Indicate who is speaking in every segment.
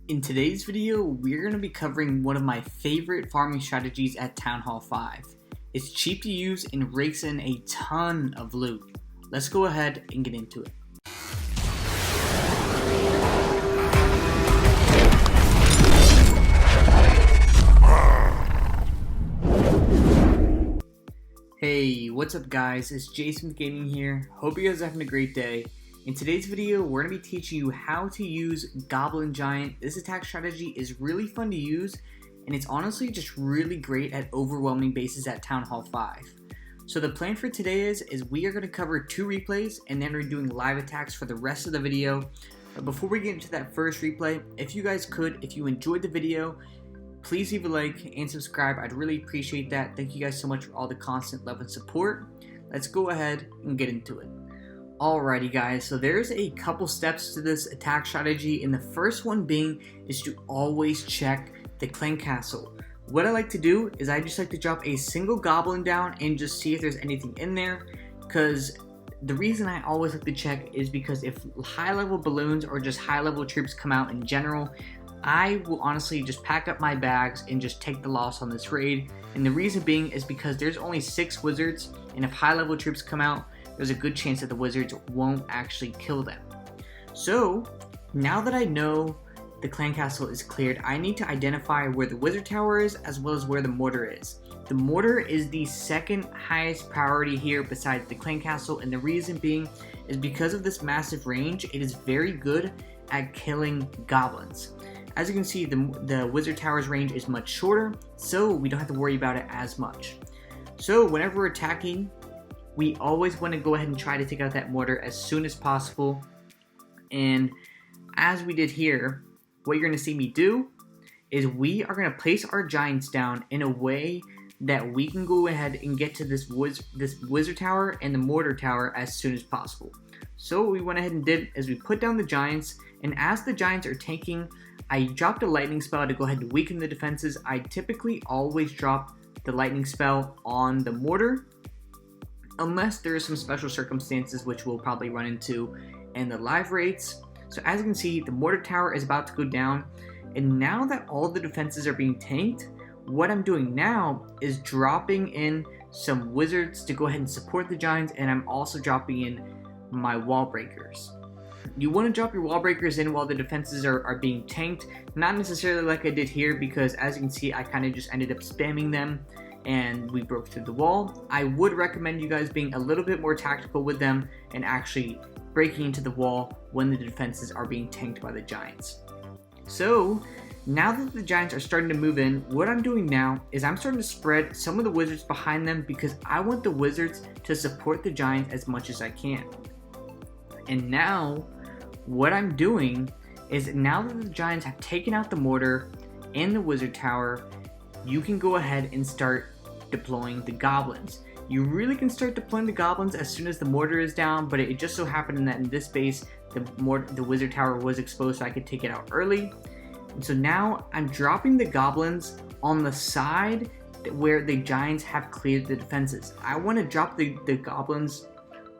Speaker 1: In today's video, we're going to be covering one of my favorite farming strategies at Town Hall 5. It's cheap to use and rakes in a ton of loot. Let's go ahead and get into it. Hey, what's up guys? It's Jsmith Gaming here. Hope you guys are having a great day. In today's video, we're going to be teaching you how to use Goblin Giant. This attack strategy is really fun to use, and it's honestly just really great at overwhelming bases at Town Hall 5. So the plan for today is we are going to cover 2 replays, and then we're doing live attacks for the rest of the video. But before we get into that first replay, if you guys could, if you enjoyed the video, please leave a like and subscribe. I'd really appreciate that. Thank you guys so much for all the constant love and support. Let's go ahead and get into it. Alrighty guys, so there's a couple steps to this attack strategy, and the first one being is to always check the clan castle. What I like to do is I just like to drop a single goblin down and just see if there's anything in there, because the reason I always like to check is because if high level balloons or just high level troops come out in general, I will honestly just pack up my bags and just take the loss on this raid. And the reason being is because there's only 6 wizards, and if high level troops come out, there's a good chance that the wizards won't actually kill them. So now that I know the clan castle is cleared, I need to identify where the wizard tower is as well as where the mortar is. The mortar is the second highest priority here besides the clan castle, and the reason being is because of this massive range, it is very good at killing goblins. As you can see, the wizard tower's range is much shorter, so we don't have to worry about it as much. So whenever we're attacking, we always want to go ahead and try to take out that mortar as soon as possible. And as we did here, what you're going to see me do is we are going to place our giants down in a way that we can go ahead and get to this wizard tower and the mortar tower as soon as possible. So what we went ahead and did is we put down the giants, and as the giants are tanking, I dropped a lightning spell to go ahead and weaken the defenses. I typically always drop the lightning spell on the mortar, unless there are some special circumstances which we'll probably run into in the live raids. So as you can see, the mortar tower is about to go down, and now that all the defenses are being tanked, what I'm doing now is dropping in some wizards to go ahead and support the giants, and I'm also dropping in my wall breakers. You want to drop your wall breakers in while the defenses are being tanked, not necessarily like I did here, because as you can see, I kind of just ended up spamming them and we broke through the wall. I would recommend you guys being a little bit more tactical with them and actually breaking into the wall when the defenses are being tanked by the giants. So now that the giants are starting to move in, what I'm doing now is I'm starting to spread some of the wizards behind them, because I want the wizards to support the giants as much as I can. And now what I'm doing is, now that the giants have taken out the mortar and the wizard tower, you can go ahead and start deploying the goblins. You really can start deploying the goblins as soon as the mortar is down, but it just so happened that in this base the wizard tower was exposed, so I could take it out early. And so now I'm dropping the goblins on the side where the giants have cleared the defenses. I want to drop the goblins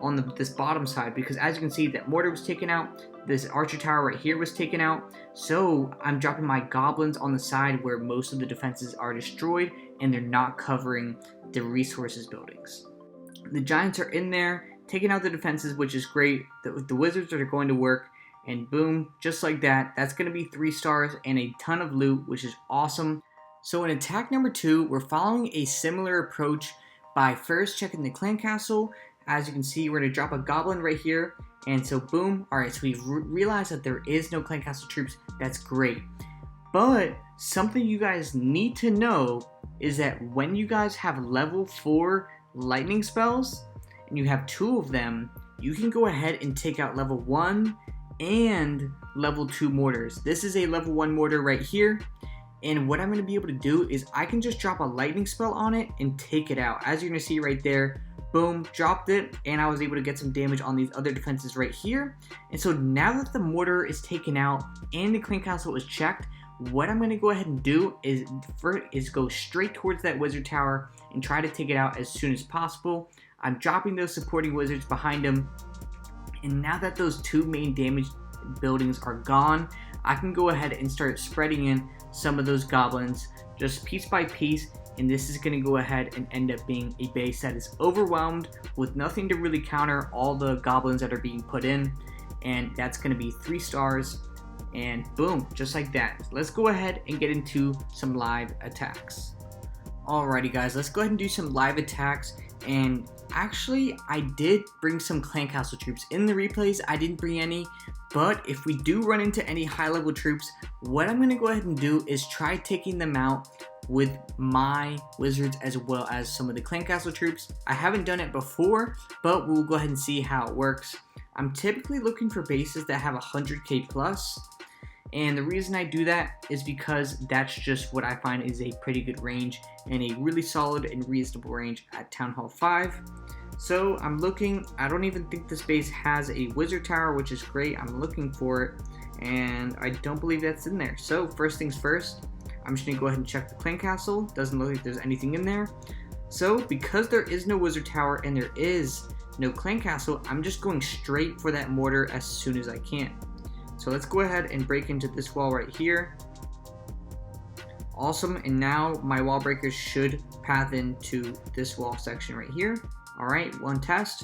Speaker 1: on this bottom side, because as you can see, that mortar was taken out, this archer tower right here was taken out, so I'm dropping my goblins on the side where most of the defenses are destroyed and they're not covering the resources buildings. The giants are in there taking out the defenses, which is great. The wizards are going to work, and boom, just like that, that's going to be 3 stars and a ton of loot, which is awesome. So in attack number 2, we're following a similar approach by first checking the clan castle. As you can see, we're going to drop a goblin right here, and so boom. Alright, so we've realized that there is no clan castle troops. That's great. But something you guys need to know is that when you guys have level 4 lightning spells, and you have 2 of them, you can go ahead and take out level 1 and level 2 mortars. This is a level 1 mortar right here, and what I'm going to be able to do is I can just drop a lightning spell on it and take it out. As you're going to see right there, boom, dropped it, and I was able to get some damage on these other defenses right here. And so now that the mortar is taken out and the clan castle is checked, what I'm going to go ahead and do is go straight towards that wizard tower and try to take it out as soon as possible. I'm dropping those supporting wizards behind him, and now that those 2 main damage buildings are gone, I can go ahead and start spreading in some of those goblins just piece by piece, and this is going to go ahead and end up being a base that is overwhelmed with nothing to really counter all the goblins that are being put in, and that's going to be 3 stars, and boom, just like that. Let's go ahead and get into some live attacks. Alrighty guys, let's go ahead and do some live attacks. And actually, I did bring some clan castle troops. In the replays, I didn't bring any, but if we do run into any high level troops, what I'm going to go ahead and do is try taking them out with my wizards as well as some of the clan castle troops. I haven't done it before, but we'll go ahead and see how it works. I'm typically looking for bases that have 100k plus, and the reason I do that is because that's just what I find is a pretty good range and a really solid and reasonable range at Town Hall 5. So I'm looking, I don't even think this base has a wizard tower, which is great. I'm looking for it, and I don't believe that's in there. So first things first, I'm just gonna go ahead and check the clan castle. Doesn't look like there's anything in there. So because there is no wizard tower and there is no clan castle, I'm just going straight for that mortar as soon as I can. So let's go ahead and break into this wall right here. Awesome, and now my wall breakers should path into this wall section right here. Alright, one test.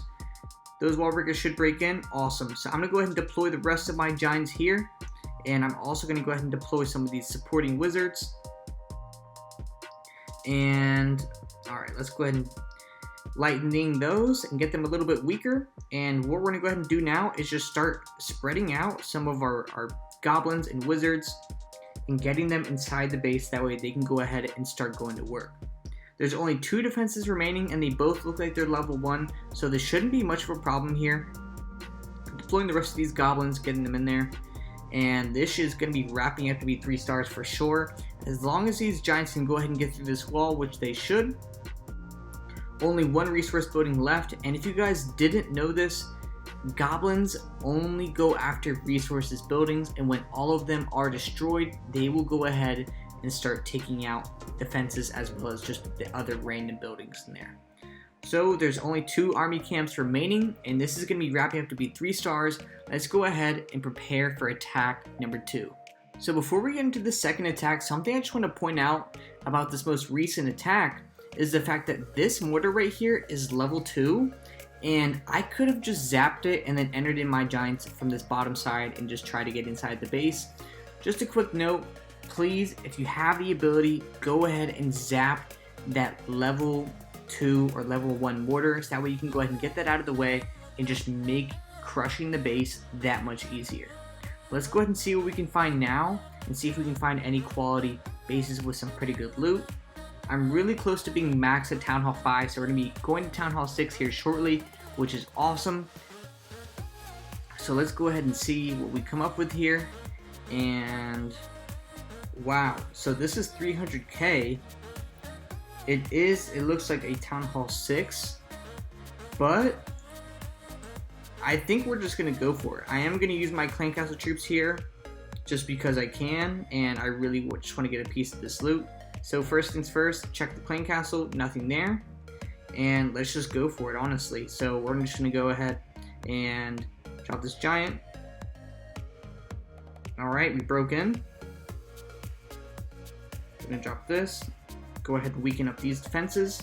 Speaker 1: Those wall breakers should break in. Awesome. So I'm going to go ahead and deploy the rest of my giants here. And I'm also going to go ahead and deploy some of these supporting wizards. And alright, let's go ahead and lightening those and get them a little bit weaker. And what we're going to go ahead and do now is just start spreading out some of our goblins and wizards and getting them inside the base. That way they can go ahead and start going to work. There's only 2 defenses remaining and they both look like they're level 1, so there shouldn't be much of a problem here. Deploying the rest of these goblins, getting them in there, and this is going to be wrapping up to be 3 stars for sure. As long as these giants can go ahead and get through this wall, which they should. Only 1 resource building left, and if you guys didn't know this, goblins only go after resources buildings, and when all of them are destroyed, they will go ahead and start taking out defenses as well as just the other random buildings in there. So there's only 2 army camps remaining, and this is going to be wrapping up to be 3 stars. Let's go ahead and prepare for attack number 2. So before we get into the second attack, something I just want to point out about this most recent attack is the fact that this mortar right here is level 2, and I could have just zapped it and then entered in my giants from this bottom side and just try to get inside the base. Just a quick note, please, if you have the ability, go ahead and zap that level 2 or level 1 mortar, so that way you can go ahead and get that out of the way and just make crushing the base that much easier. Let's go ahead and see what we can find now and see if we can find any quality bases with some pretty good loot. I'm really close to being max at Town Hall 5, so we're going to be going to Town Hall 6 here shortly, which is awesome. So let's go ahead and see what we come up with here. And wow, so this is 300k. It looks like a Town Hall 6, but I think we're just going to go for it. I am going to use my clan castle troops here just because I can, and I really just want to get a piece of this loot. So first things first, check the clan castle, nothing there, and let's just go for it, honestly. So we're just going to go ahead and drop this giant. Alright, we broke in. I'm going to drop this, go ahead and weaken up these defenses,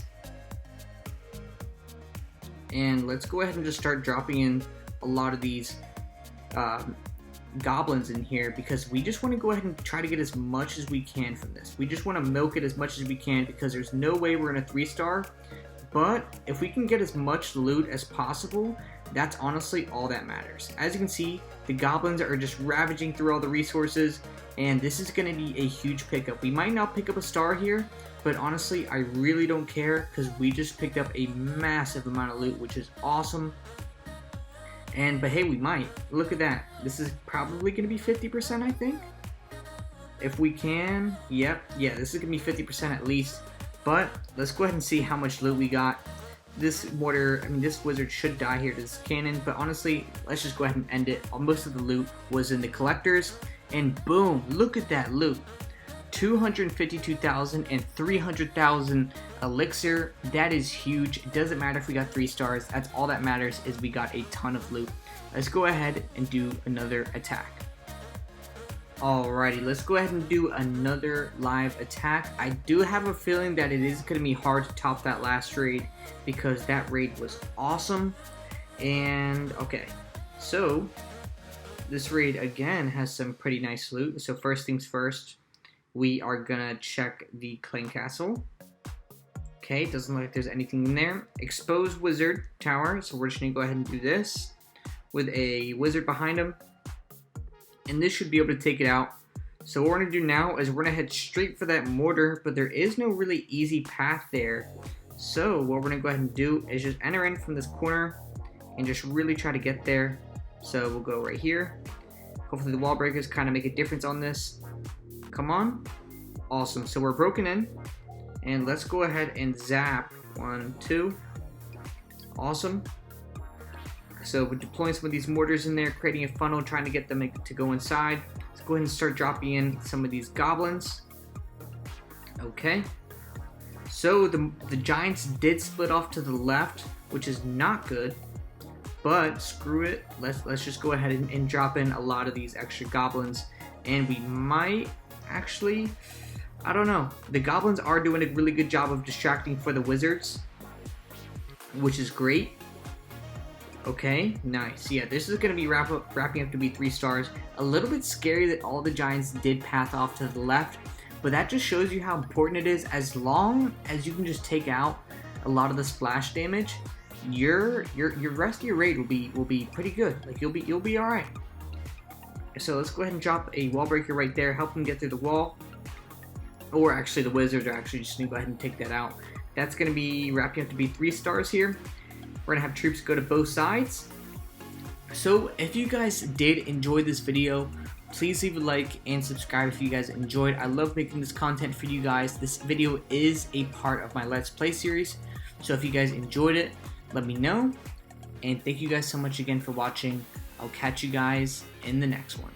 Speaker 1: and let's go ahead and just start dropping in a lot of these goblins in here, because we just want to go ahead and try to get as much as we can from this. We just want to milk it as much as we can, because there's no way we're in a 3-star, but if we can get as much loot as possible, that's honestly all that matters. As you can see, the goblins are just ravaging through all the resources, and this is going to be a huge pickup. We might not pick up a star here, but honestly, I really don't care, because we just picked up a massive amount of loot, which is awesome. But hey, we might. Look at that. This is probably going to be 50%, I think. If we can. Yep. Yeah, this is going to be 50% at least. But let's go ahead and see how much loot we got. This mortar, this wizard should die here to this cannon. But honestly, let's just go ahead and end it. Most of the loot was in the collectors. And boom, look at that loot. 252,000 and 300,000 elixir. That is huge. It doesn't matter if we got 3 stars. That's all that matters, is we got a ton of loot. Let's go ahead and do another attack. Alrighty, let's go ahead and do another live attack. I do have a feeling that it is going to be hard to top that last raid because that raid was awesome. And okay, so this raid again has some pretty nice loot. So first things first, we are gonna check the Clan Castle. Okay, doesn't look like there's anything in there. Exposed Wizard Tower, so we're just gonna go ahead and do this with a wizard behind him. And this should be able to take it out. So what we're gonna do now is we're gonna head straight for that mortar, but there is no really easy path there. So what we're gonna go ahead and do is just enter in from this corner and just really try to get there. So we'll go right here. Hopefully the wall breakers kind of make a difference on this. Come on. Awesome. So we're broken in. And let's go ahead and zap. 1, 2. Awesome. So we're deploying some of these mortars in there, creating a funnel, trying to get them to go inside. Let's go ahead and start dropping in some of these goblins. Okay. So the giants did split off to the left, which is not good. But screw it. Let's just go ahead and drop in a lot of these extra goblins. And we might actually, I don't know. The goblins are doing a really good job of distracting for the wizards, which is great. Okay, nice. Yeah, this is going to be wrapping up to be 3 stars. A little bit scary that all the giants did path off to the left, but that just shows you how important it is. As long as you can just take out a lot of the splash damage, your rest of your raid will be pretty good. Like you'll be all right. So let's go ahead and drop a wall breaker right there, help them get through the wall. Or actually, the wizards are actually just gonna go ahead and take that out. That's gonna be wrapping up to be 3 stars here. We're gonna have troops go to both sides. So if you guys did enjoy this video, please leave a like and subscribe if you guys enjoyed. I love making this content for you guys. This video is a part of my Let's Play series. So if you guys enjoyed it, let me know. And thank you guys so much again for watching. I'll catch you guys in the next one.